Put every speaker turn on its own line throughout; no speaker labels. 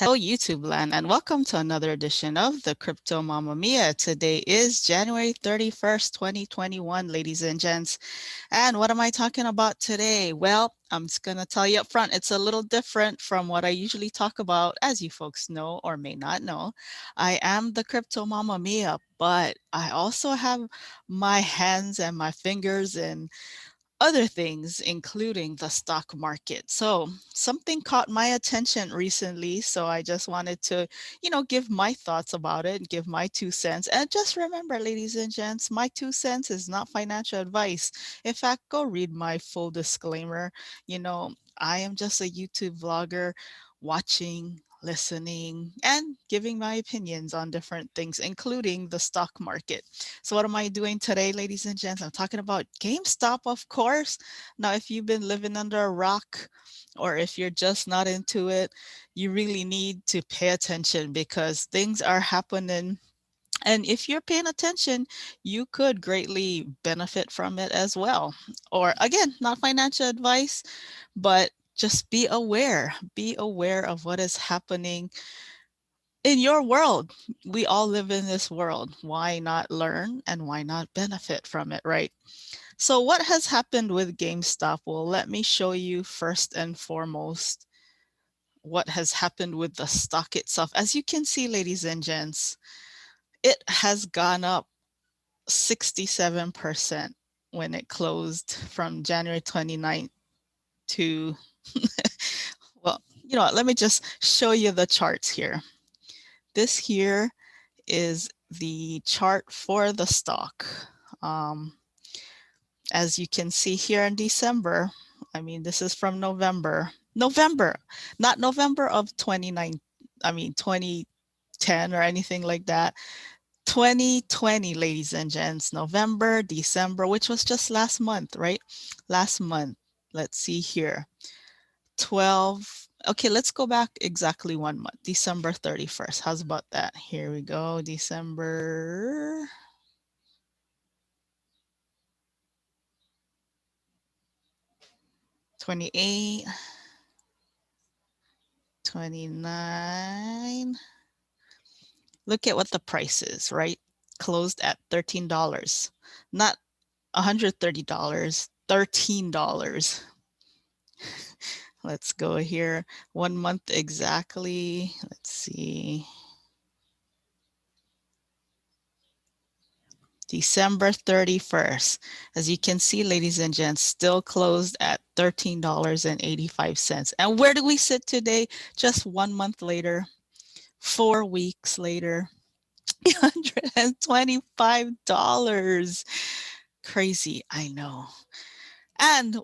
Hello, YouTube land, and welcome to another edition of the Crypto Mamma Mia. Today is January 31st, 2021, ladies and gents. And what am I talking about today? Well, I'm just going to tell you up front, it's a little different from what I usually talk about, as you folks know or may not know. I am the Crypto Mamma Mia, but I also have my hands and my fingers in other things, including the stock market. So something caught my attention recently. So I just wanted to, give my thoughts about it, give my 2 cents. And just remember, ladies and gents, my 2 cents is not financial advice. In fact, go read my full disclaimer. I am just a YouTube vlogger watching, listening, and giving my opinions on different things, including the stock market. So what am I doing today, ladies and gents? I'm talking about GameStop, of course. Now, if you've been living under a rock or if you're just not into it, you really need to pay attention because things are happening. And if you're paying attention, you could greatly benefit from it as well. Or again, not financial advice, but just be aware. Be aware of what is happening in your world. We all live in this world. Why not learn and why not benefit from it, right? So what has happened with GameStop? Well, let me show you first and foremost what has happened with the stock itself. As you can see, ladies and gents, it has gone up 67% when it closed from January 29th to, well, let me just show you the charts here. This here is the chart for the stock. Um, as you can see here in December, I mean, this is from November, not November of 2010 or anything like that. 2020, ladies and gents, November, December, which was just last month, right? Last month, let's see here, 12. Okay, let's go back exactly 1 month, December 31st. How's about that? Here we go, December 28, 29. Look at what the price is, right? Closed at $13, not $130, $13. Let's go here. 1 month exactly. Let's see. December 31st. As you can see, ladies and gents, still closed at $13.85. And where do we sit today? Just 1 month later, 4 weeks later, $125. Crazy, I know. And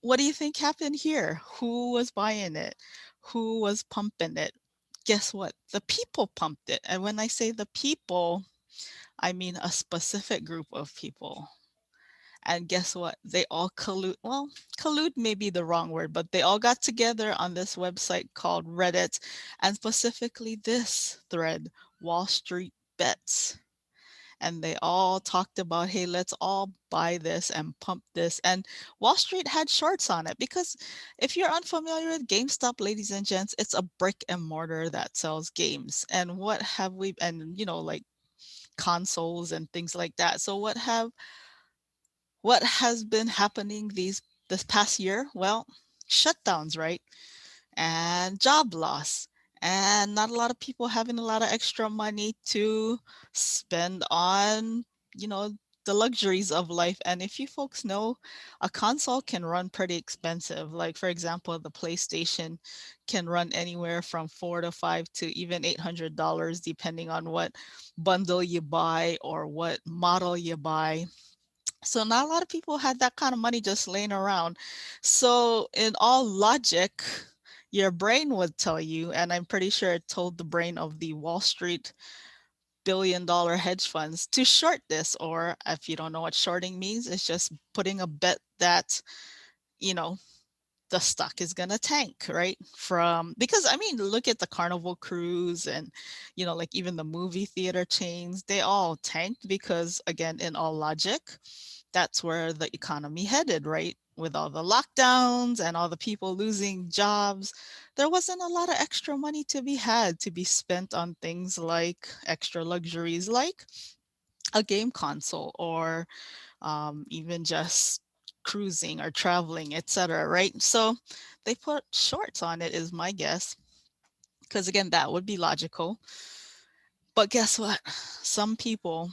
what do you think happened here? Who was buying it? Who was pumping it? Guess what? The people pumped it. And when I say the people, I mean a specific group of people. And guess what? They all collude. Well, collude may be the wrong word, but they all got together on this website called Reddit, and specifically this thread, Wall Street Bets. And they all talked about, hey, let's all buy this and pump this. And Wall Street had shorts on it because if you're unfamiliar with GameStop, ladies and gents, it's a brick and mortar that sells games. And what have we, and like consoles and things like that. So what has been happening this past year? Well, shutdowns, right? And job loss, and not a lot of people having a lot of extra money to spend on, you know, the luxuries of life. And if you folks know, a console can run pretty expensive. Like, for example, the PlayStation can run anywhere from 4 to 5 to even $800, depending on what bundle you buy or what model you buy. So not a lot of people had that kind of money just laying around. So in all logic, your brain would tell you, and I'm pretty sure it told the brain of the Wall Street billion-dollar hedge funds to short this. Or if you don't know what shorting means, it's just putting a bet that, you know, the stock is going to tank, right? Because I mean, look at the Carnival Cruise and, like even the movie theater chains, they all tanked because, again, in all logic, that's where the economy headed, right? With all the lockdowns and all the people losing jobs, there wasn't a lot of extra money to be had to be spent on things like extra luxuries, like a game console or even just cruising or traveling, etc. Right? So they put shorts on it, is my guess, because again, that would be logical. But guess what? Some people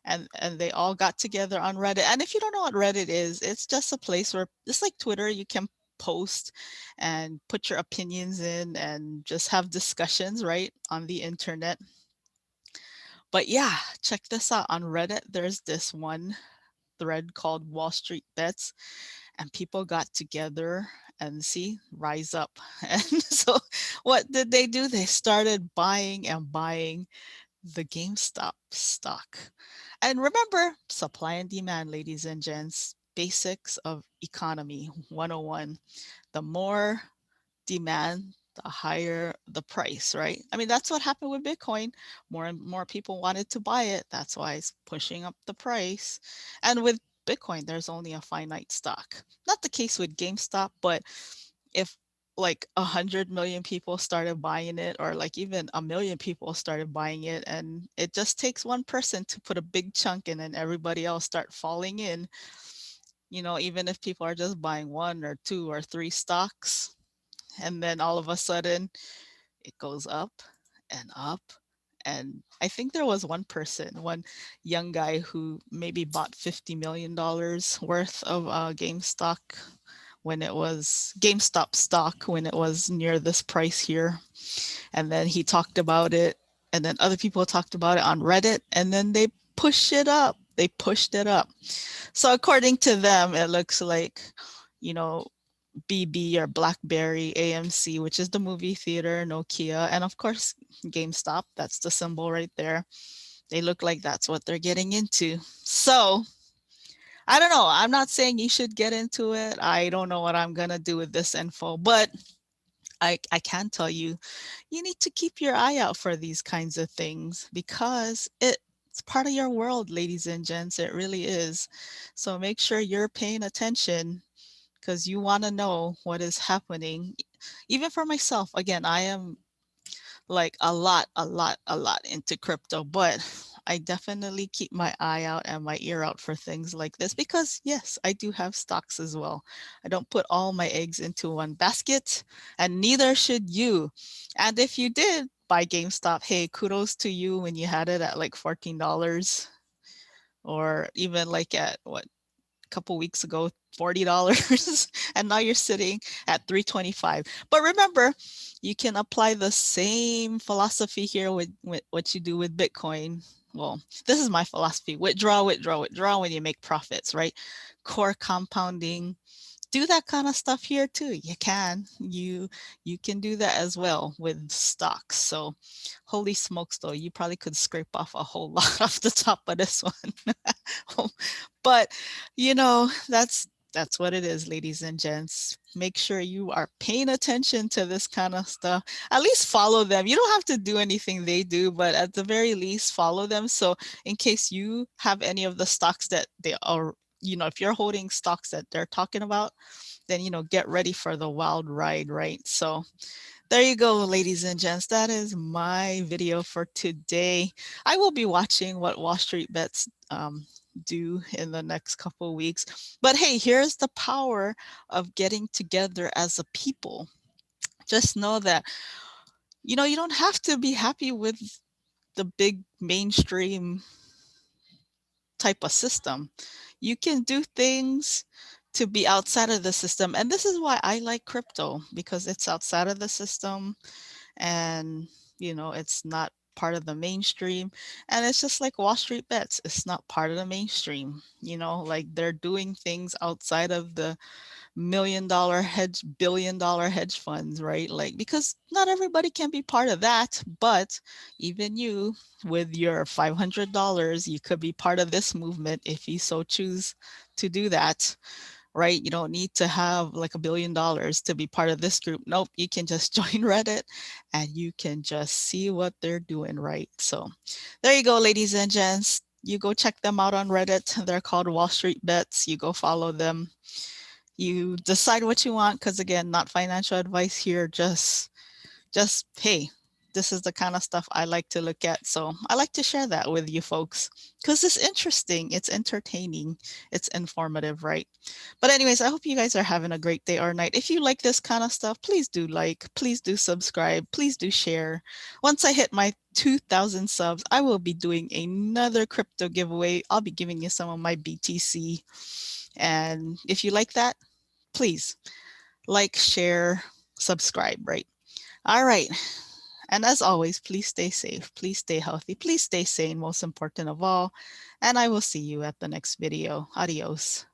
and they all got together on Reddit. And if you don't know what Reddit is, it's just a place where it's like Twitter, you can post and put your opinions in and just have discussions, right, on the internet. But yeah, check this out on Reddit. There's this one thread called Wall Street Bets, and people got together and see, rise up. And so what did they do? They started buying and buying the GameStop stock. And remember, supply and demand, ladies and gents, basics of economy 101. The more demand, the higher the price, right? I mean, that's what happened with Bitcoin. More and more people wanted to buy it. That's why it's pushing up the price. And with Bitcoin, there's only a finite stock. Not the case with GameStop, but if like 100 million people started buying it, or like even a million people started buying it, and it just takes one person to put a big chunk in and everybody else start falling in, even if people are just buying one or two or three stocks, and then all of a sudden it goes up and up. And I think there was one person, one young guy who maybe bought $50 million worth of GameStop stock when it was near this price here. And then he talked about it, and then other people talked about it on Reddit, and then they pushed it up. They pushed it up. So according to them, it looks like, you know, BB or BlackBerry, AMC, which is the movie theater, Nokia, and of course, GameStop. That's the symbol right there. They look like that's what they're getting into. So I don't know. I'm not saying you should get into it. I don't know what I'm going to do with this info, but I can tell you, you need to keep your eye out for these kinds of things because it's part of your world, ladies and gents. It really is. So make sure you're paying attention because you want to know what is happening. Even for myself, again, I am like a lot into crypto, but I definitely keep my eye out and my ear out for things like this because yes, I do have stocks as well. I don't put all my eggs into one basket, and neither should you. And if you did buy GameStop, hey, kudos to you when you had it at like $14 or even like at what, couple weeks ago, $40, and now you're sitting at 325. But remember, you can apply the same philosophy here with what you do with Bitcoin. Well, this is my philosophy: withdraw, withdraw, withdraw when you make profits, right? Core compounding, do that kind of stuff here too. You can do that as well with stocks. So holy smokes, though, you probably could scrape off a whole lot off the top of this one. But that's what it is, ladies and gents. Make sure you are paying attention to this kind of stuff. At least follow them. You don't have to do anything they do, but at the very least follow them. So in case you have any of the stocks that they are, if you're holding stocks that they're talking about, then get ready for the wild ride, right? So there you go, ladies and gents. That is my video for today. I will be watching what Wall Street Bets do in the next couple of weeks. But hey, here's the power of getting together as a people. Just know that, you don't have to be happy with the big mainstream type of system. You can do things to be outside of the system. And this is why I like crypto, because it's outside of the system and it's not part of the mainstream. And it's just like Wall Street Bets, it's not part of the mainstream. Like they're doing things outside of the $1 million hedge, $1 billion hedge funds, right? Like, because not everybody can be part of that, but even you with your $500, you could be part of this movement if you so choose to do that, right? You don't need to have like $1 billion to be part of this group. Nope, you can just join Reddit and you can just see what they're doing, right? So there you go, ladies and gents. You go check them out on Reddit. They're called Wall Street Bets. You go follow them. You decide what you want, because again, not financial advice here, just hey, this is the kind of stuff I like to look at. So I like to share that with you folks because it's interesting, it's entertaining, it's informative, right? But anyways, I hope you guys are having a great day or night. If you like this kind of stuff, please do like, please do subscribe, please do share. Once I hit my 2,000 subs, I will be doing another crypto giveaway. I'll be giving you some of my BTC. And if you like that, please like, share, subscribe, right? All right. And as always, please stay safe, please stay healthy, please stay sane, most important of all. And I will see you at the next video. Adios.